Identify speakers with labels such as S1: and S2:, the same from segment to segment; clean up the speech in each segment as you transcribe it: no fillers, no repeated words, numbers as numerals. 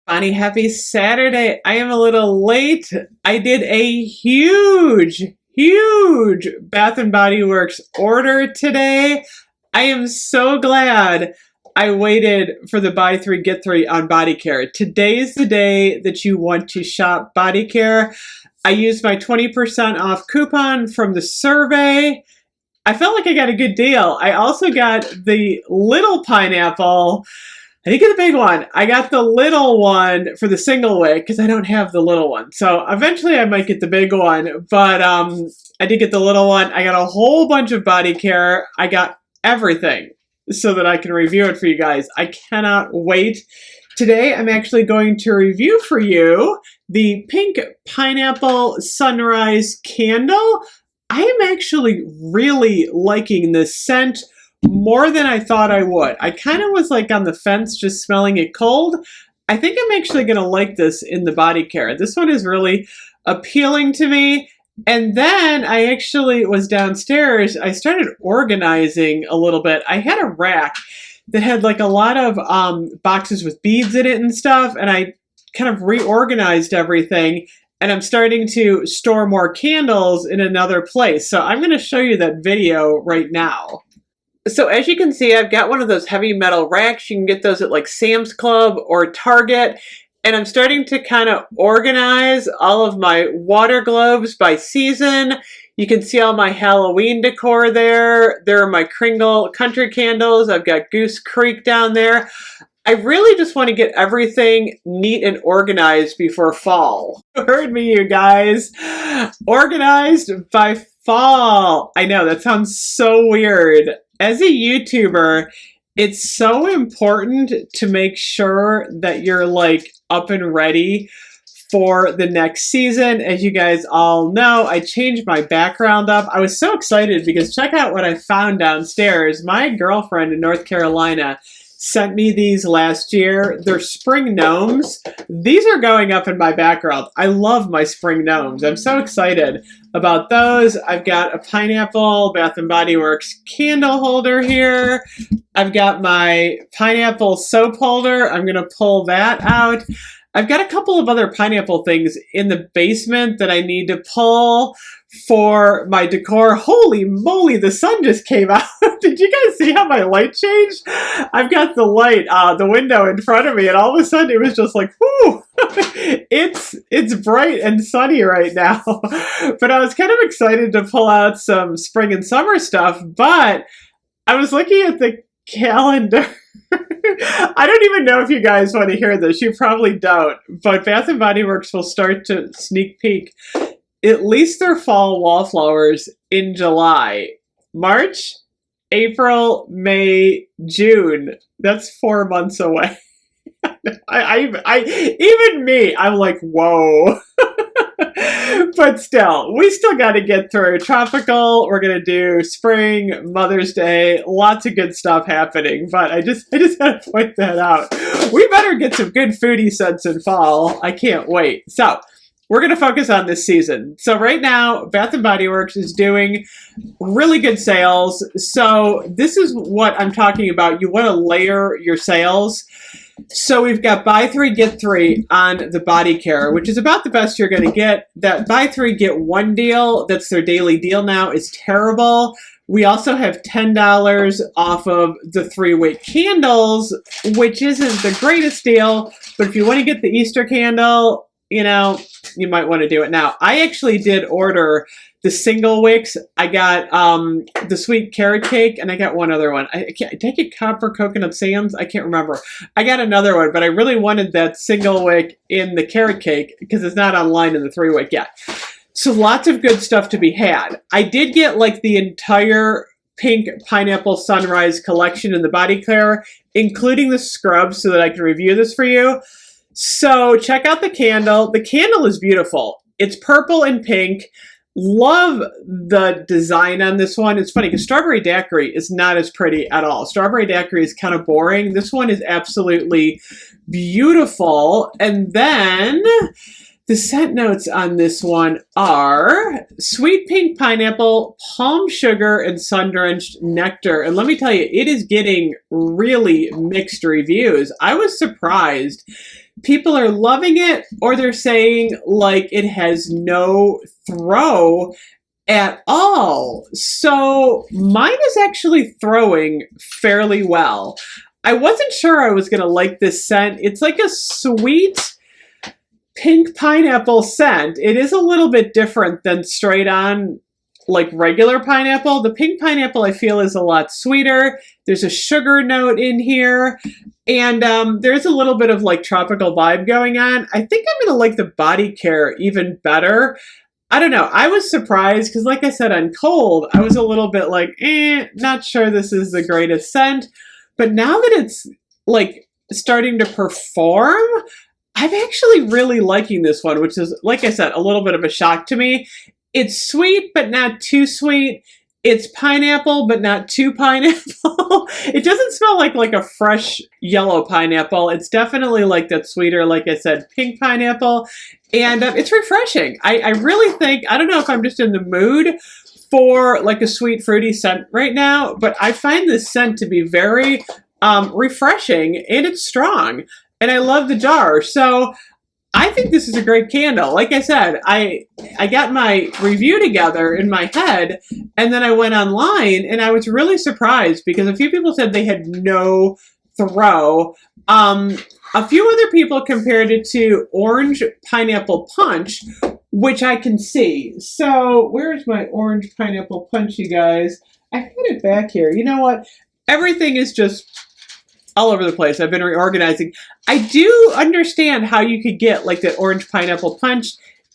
S1: Bonnie, happy Saturday. I am a little late. I did a huge Bath and Body Works order today. I am so glad I waited for the buy three, get three on body care. Today's the day that you want to shop body care. I used my 20% off coupon from the survey. I felt like I got a good deal. I also got the little pineapple. I didn't get the big one. I got the little one for the single wick because I don't have the little one. So eventually I might get the big one, but I did get the little one. I got a whole bunch of body care. I got everything so that I can review it for you guys. I cannot wait. Today I'm actually going to review for you the pink pineapple sunrise candle. I am actually really liking this scent more than I thought I would. I kind of was like on the fence just smelling it cold. I think I'm actually going to like this in the body care. This one is really appealing to me. And then I actually was downstairs. I started organizing a little bit. I had a rack that had like a lot of boxes with beads in it and stuff. And I kind of reorganized everything. And I'm starting to store more candles in another place. So I'm going to show you that video right now. So as you can see, I've got one of those heavy metal racks. You can get those at like Sam's Club or Target. And I'm starting to kind of organize all of my water globes by season. You can see all my Halloween decor there. There are my Kringle country candles. I've got Goose Creek down there. I really just want to get everything neat and organized before fall. You heard me, you guys. Organized by fall. I know, that sounds so weird. As a YouTuber, it's so important to make sure that you're like up and ready for the next season. As you guys all know, I changed my background up. I was so excited because check out what I found downstairs. My girlfriend in North Carolina sent me these last year. They're spring gnomes. These are going up in my background. I love my spring gnomes. I'm so excited about those. I've got a pineapple Bath and Body Works candle holder here. I've got my pineapple soap holder. I'm going to pull that out. I've got a couple of other pineapple things in the basement that I need to pull for my decor. Holy moly, the sun just came out. Did you guys see how my light changed? I've got the light, the window in front of me, and all of a sudden it was just like, whoo! It's bright and sunny right now. But I was kind of excited to pull out some spring and summer stuff, but I was looking at the calendar. I don't even know if you guys want to hear this. You probably don't. But Bath and Body Works will start to sneak peek at least their fall wallflowers in July. March, April, May, June. That's 4 months away. Even me, I'm like, whoa. But still, we still got to get through tropical. We're going to do spring, Mother's Day, lots of good stuff happening. But I just had to point that out. We better get some good foodie scents in fall. I can't wait. So we're going to focus on this season. So right now, Bath & Body Works is doing really good sales. So this is what I'm talking about. You want to layer your sales. So we've got buy three, get three on the body care, which is about the best you're going to get. That buy three, get one deal, that's their daily deal now, is terrible. We also have $10 off of the 3-wick candles, which isn't the greatest deal. But if you want to get the Easter candle, you know, you might want to do it now. I actually did order the single wicks. I got the sweet carrot cake, and I got one other one. Did I get copper coconut sands? I can't remember. I got another one, but I really wanted that single wick in the carrot cake because it's not online in the 3-wick yet. So lots of good stuff to be had. I did get like the entire pink pineapple sunrise collection in the body care, including the scrubs, so that I can review this for you. So check out the candle. The candle is beautiful. It's purple and pink. Love the design on this one. It's funny because strawberry daiquiri is not as pretty at all. Strawberry daiquiri is kind of boring. This one is absolutely beautiful. And then the scent notes on this one are sweet pink pineapple, palm sugar, and sun-drenched nectar. And let me tell you, it is getting really mixed reviews. I was surprised people are loving it, or they're saying like it has no throw at all. So mine is actually throwing fairly well. I wasn't sure I was going to like this scent. It's like a sweet pink pineapple scent. It is a little bit different than straight on like regular pineapple. The pink pineapple I feel is a lot sweeter. There's a sugar note in here, and there's a little bit of like tropical vibe going on. I think I'm gonna like the body care even better. I don't know. I was surprised because like I said on cold, I was a little bit like, not sure this is the greatest scent. But now that it's like starting to perform, I'm actually really liking this one, which is, like I said, a little bit of a shock to me. It's sweet, but not too sweet. It's pineapple, but not too pineapple. It doesn't smell like a fresh yellow pineapple. It's definitely like that sweeter, like I said, pink pineapple. And it's refreshing. I really think, I don't know if I'm just in the mood for like a sweet fruity scent right now, but I find this scent to be very refreshing, and it's strong. And I love the jar. So I think this is a great candle. Like I said, I got my review together in my head, and then I went online, and I was really surprised because a few people said they had no throw. A few other people compared it to Orange Pineapple Punch, which I can see. So where's my Orange Pineapple Punch, you guys? I had it back here. You know what? Everything is just all over the place. I've been reorganizing. I do understand how you could get like that Orange Pineapple Punch.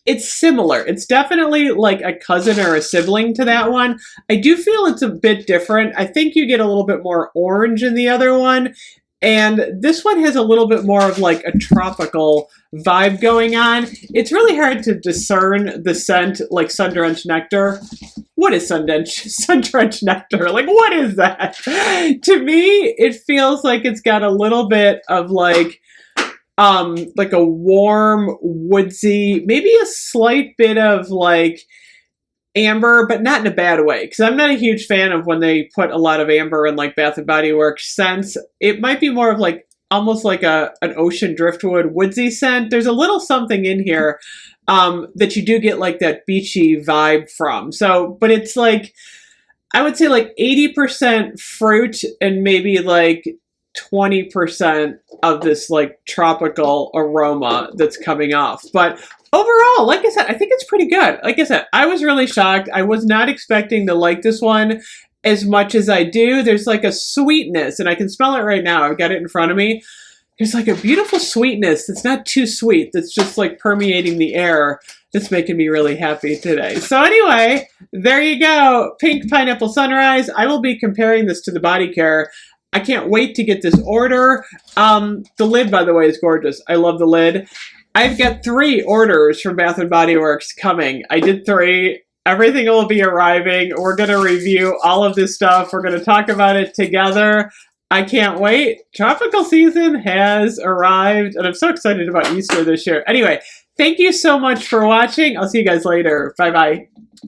S1: It's similar. It's definitely like a cousin or a sibling to that one. I do feel it's a bit different. I think you get a little bit more orange in the other one. And this one has a little bit more of like a tropical vibe going on. It's really hard to discern the scent like sun-drenched nectar. What is sun-drenched nectar? Like, what is that? To me, it feels like it's got a little bit of like a warm, woodsy, maybe a slight bit of like amber, but not in a bad way, because I'm not a huge fan of when they put a lot of amber in like Bath and Body Works scents. It might be more of like almost like an ocean driftwood woodsy scent. There's a little something in here that you do get like that beachy vibe from. So, but it's like, I would say like 80% fruit and maybe like 20% of this like tropical aroma that's coming off. But overall, like I said, I think it's pretty good. Like I said, I was really shocked. I was not expecting to like this one as much as I do. There's like a sweetness, and I can smell it right now. I've got it in front of me. There's like a beautiful sweetness that's not too sweet, that's just like permeating the air. That's making me really happy today. So anyway, there you go. Pink Pineapple Sunrise. I will be comparing this to the body care. I can't wait to get this order. The lid, by the way, is gorgeous. I love the lid. I've got 3 orders from Bath & Body Works coming. I did 3. Everything will be arriving. We're going to review all of this stuff. We're going to talk about it together. I can't wait. Tropical season has arrived, and I'm so excited about Easter this year. Anyway, thank you so much for watching. I'll see you guys later. Bye-bye.